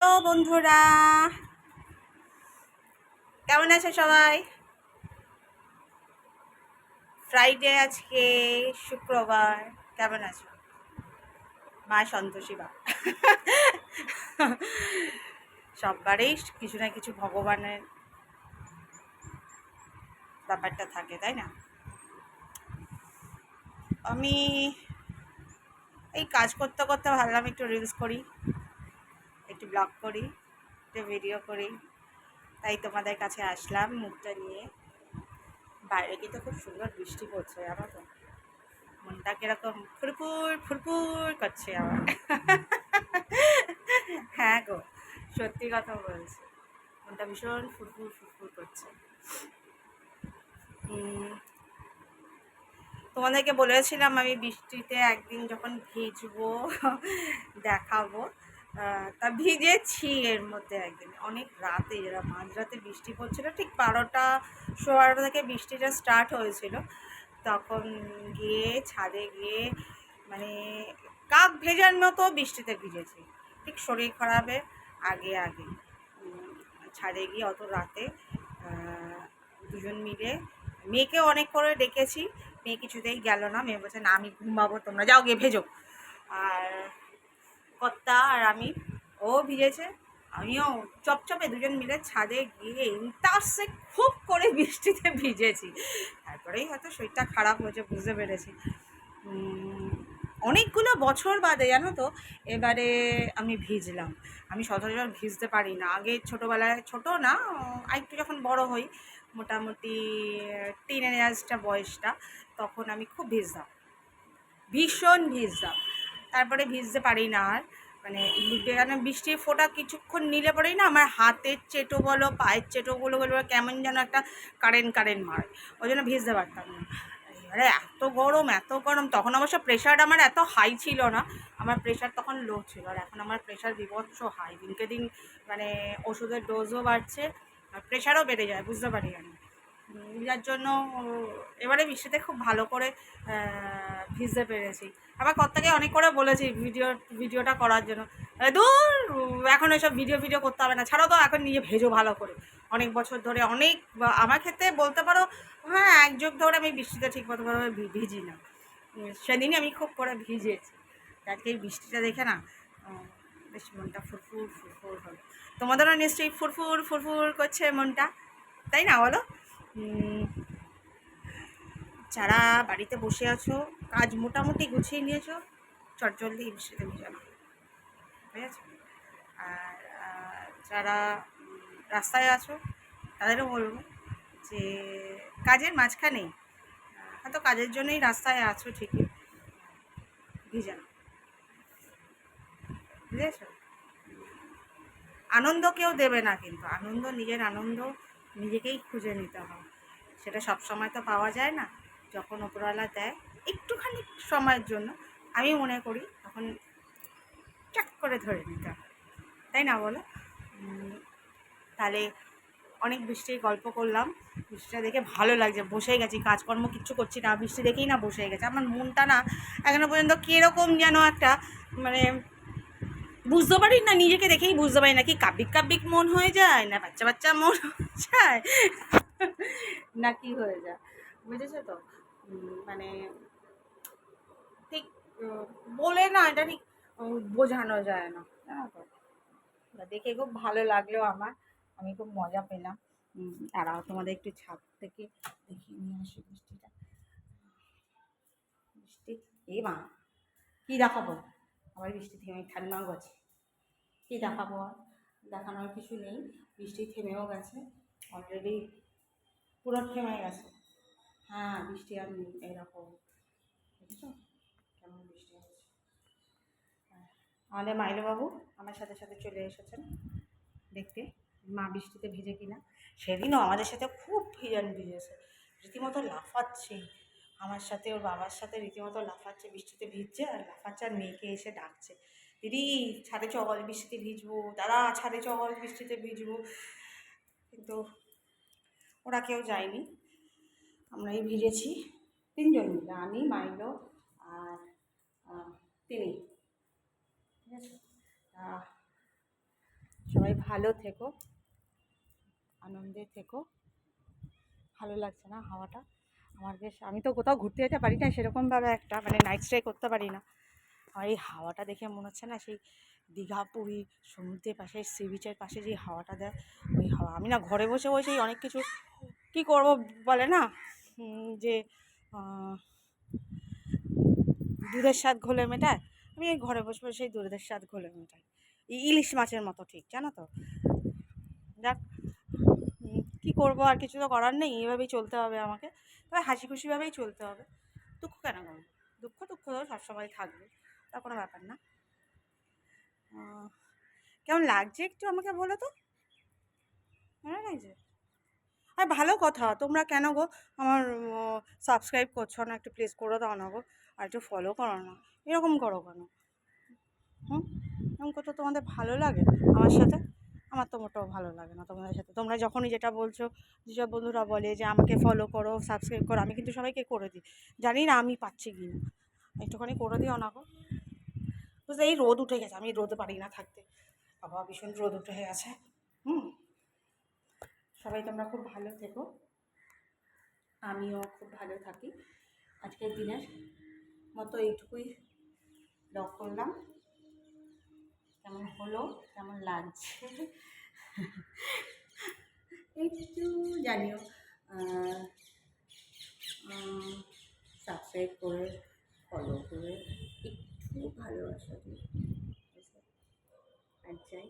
তো বন্ধুরা, কেমন আছে সবাই? ফ্রাইডে আজকে, শুক্রবার। কেমন আছো? মা সন্তোষী বা সববারেই কিছু না কিছু ভগবানের ব্যাপারটা থাকে, তাই না? আমি এই কাজ করতে করতে ভাবলাম একটু রিলস করি, একটু ব্লগ করি, একটু ভিডিও করি। তাই তোমাদের কাছে আসলাম মুখটা নিয়ে। বাইরে কিন্তু খুব সুন্দর বৃষ্টি পড়ছে, জানো তো। মনটা কিরকম ফুরফুর ফুরফুর করছে আমার। হ্যাঁ গো, সত্যি কথা বলছি। মনটা ভীষণ ফুরফুর ফুরফুর করছে। তোমাদেরকে বলেছিলাম আমি বৃষ্টিতে একদিন যখন ভিজবো দেখাবো। তা ভিজেছি এর মধ্যে একদিন অনেক রাতে, যারা মাঝরাতে বৃষ্টি পড়ছিল, ঠিক 12টা 12:15 থেকে বৃষ্টিটা স্টার্ট হয়েছিল। তখন গিয়ে ছাদে গিয়ে মানে কাক ভেজার মতো বৃষ্টিতে ভিজেছি, ঠিক শরীর খারাপের আগে আগে। ছাদে গিয়ে অত রাতে দুজন মিলে, মেয়েকে অনেক করে ডেকেছি, মেয়ে কিছুতেই গেল না। মেয়ে বলছে, না আমি ঘুমাবো, তোমরা যাও গিয়ে ভেজো। আর কর্তা আর আমি, ও ভিজেছে, আমিও চপচপে দুজন মিলে ছাদে গিয়ে ইন্টারসে খুব করে বৃষ্টিতে ভিজেছি। তারপরেই হয়তো শরীরটা খারাপ হয়েছে, বুঝতে পেরেছি। অনেকগুলো বছর বাদে, জানো তো, এবারে আমি ভিজলাম। আমি সচরাচর ভিজতে পারি না। আগে ছোটোবেলায়, ছোটো না, আরেকটু যখন বড় হই, মোটামুটি টিনেজার্সটা বয়সটা, তখন আমি খুব ভিজতাম, ভীষণ ভিজতাম। তারপরে ভিজতে পারি না আর। মানে কেন, বৃষ্টির ফোঁটা কিছুক্ষণ নিলে পরেই না আমার হাতের চেটো বলো, পায়ের চেটো বলো, কেমন যেন একটা কারেন্ট কারেন্ট মারে। ওই জন্য ভিজতে পারতাম না। এবারে এত গরম, এত গরম। তখন অবশ্য প্রেশার আমার এত হাই ছিল না, আমার প্রেশার তখন লো ছিল। আর এখন আমার প্রেশার বিভৎস হাই, দিনকে দিন মানে ওষুধের ডোজও বাড়ছে আর প্রেশারও বেড়ে যায়, বুঝতে পারি আমি। যার জন্য এবারে বৃষ্টিতে খুব ভালো করে ভিজতে পেরেছি। আবার কর্তাকে অনেক করে বলেছি ভিডিওটা করার জন্য। দূর, এখন এসব ভিডিও করতে হবে না, ছাড়ো তো, এখন নিজে ভেজো ভালো করে। অনেক বছর ধরে, অনেক আমার ক্ষেত্রে বলতে পারো, হ্যাঁ, এক যুগ ধরে আমি বৃষ্টিতে ঠিকমতোভাবে ভিজি না। সেদিনই আমি খুব করে ভিজেছি। আজকে এই বৃষ্টিটা দেখে না বেশ মনটা ফুরফুর ফুরফুর হলো। তোমাদেরও নিশ্চয়ই ফুরফুর ফুরফুর করছে মনটা, তাই না বলো? যারা বাড়িতে বসে আছো, কাজ মোটামুটি গুছিয়ে নিয়েছো, চটজলদি বৃষ্টিতে ভেজো না, ঠিক আছে? আর যারা রাস্তায় আছো, তাদেরও বলবো যে কাজের মাঝখানে, হয়তো কাজের জন্যই রাস্তায় আছো ঠিকই, ভিজে না, বুঝেছো? আনন্দ কেউ দেবে না, কিন্তু আনন্দ, নিজের আনন্দ নিজেকেই খুঁজে নিতে হয়। সেটা সব সময় তো পাওয়া যায় না। যখন ওপরওয়ালা দেয় একটুখানি সময়ের জন্য, আমি মনে করি তখন চাক করে ধরে নিতে হয়, তাই না বলো? তাহলে অনেক বৃষ্টির গল্প করলাম। বৃষ্টিটা দেখে ভালো লাগছে, বসে গেছি, কাজকর্ম কিচ্ছু করছি না, বৃষ্টি দেখেই না বসে গেছে। আমার মনটা না এখনো পর্যন্ত কীরকম যেন একটা, মানে বুঝতে পারি না, নিজেকে দেখেই বুঝতে পারি না, কি কাব্যিক কাব্যিক মন হয়ে যায়, না বাচ্চা বাচ্চা মন হয়ে যায়, না কি হয়ে যায়, বুঝেছো তো? মানে ঠিক বলে না, এটা ঠিক বোঝানো যায় না, জানো তো। দেখে খুব ভালো লাগলো আমার, আমি খুব মজা পেলাম। তারাও তোমাদের একটু ছাদ থেকে দেখিয়ে নিয়ে আসি বৃষ্টিটা। বৃষ্টি, এ মা, কী দেখাবো? আবার বৃষ্টি থেমে ঠান্ডাও গেছে, কী দেখাবো? আর দেখানোর কিছু নেই, বৃষ্টি থেমেও গেছে অলরেডি, পুরো থেমে গেছে। হ্যাঁ, বৃষ্টি আর নেই, এরকম, বুঝেছো কেমন বৃষ্টি হচ্ছে। আমাদের মাইলোবাবু আমার সাথে সাথে চলে এসেছেন দেখতে মা বৃষ্টিতে ভিজে কিনা। সেদিনও আমাদের সাথে খুব ভিজেছে, রীতিমতো লাফাচ্ছে আমার সাথে, ওর বাবার সাথে রীতিমতো লাফাচ্ছে, বৃষ্টিতে ভিজছে আর লাফাচ্ছে, আর মেয়েকে এসে ডাকছে, দিদি ছাদে চল বৃষ্টিতে ভিজবো, দাদা ছাদে চল বৃষ্টিতে ভিজবো। কিন্তু ওরা কেউ যায়নি, আমরাই ভিজেছি তিনজন মিলে, আমি, মাইলো আর তিনি, ঠিক আছে? সবাই ভালো থেকো, আনন্দে থেকো। ভালো লাগছে না হাওয়াটা আমার বেশ। আমি তো কোথাও ঘুরতে যেতে পারি না সেরকমভাবে, একটা মানে নাইট স্টে করতে পারি না। আর এই হাওয়াটা দেখে মনে হচ্ছে না সেই দীঘা পুরী সমুদ্রের পাশে সি বিচের পাশে যে হাওয়াটা দেয়, ওই হাওয়া। আমি না ঘরে বসে বসেই অনেক কিছু কী করব বলে না, যে দুধের স্বাদ ঘোলে মেটায়, আমি এই ঘরে বসে বসে সেই দুধের স্বাদ ঘোলে মেটাই, ইলিশ মাছের মতো, ঠিক জানো তো। যাক, কী করবো, আর কিছু তো করার নেই, এভাবেই চলতে হবে আমাকে। তবে হাসি খুশিভাবেই চলতে হবে। দুঃখ কেন করবো? দুঃখ দুঃখ তো সবসময় থাকবে, তা কোনো ব্যাপার না। কেমন লাগছে একটু আমাকে বলো তো, কেমন লাগছে? আর ভালো কথা, তোমরা কেন গো আমার সাবস্ক্রাইব করছো না? একটু প্লিজ করে দাও না গো, আর একটু ফলো করো না, এরকম করো কেন? এরকম করতে তোমাদের ভালো লাগে আমার সাথে? আমার তো মোটেও ভালো লাগে না তোমাদের সাথে। তোমরা যখনই যেটা বলছো, যেসব বন্ধুরা বলে যে আমাকে ফলো করো, সাবস্ক্রাইব করো, আমি কিন্তু সবাইকে করে দিই। জানি না আমি পাচ্ছি কি না, একটুখানি করে দিও না গো। বুঝলে, এই রোদ উঠে গেছে, আমি রোদে পারি না থাকতে, বাবা ভীষণ রোদ উঠে গেছে। সবাই তোমরা খুব ভালো থেকো, আমিও খুব ভালো থাকি। আজকের দিনের মতো এইটুকুই ব্লগ করলাম। কেমন হলো, কেমন লাগছে একটু জানিও, সাবস্ক্রাইব করে, ফলো করে, একটু ভালোবাসা দিই। আর যাই।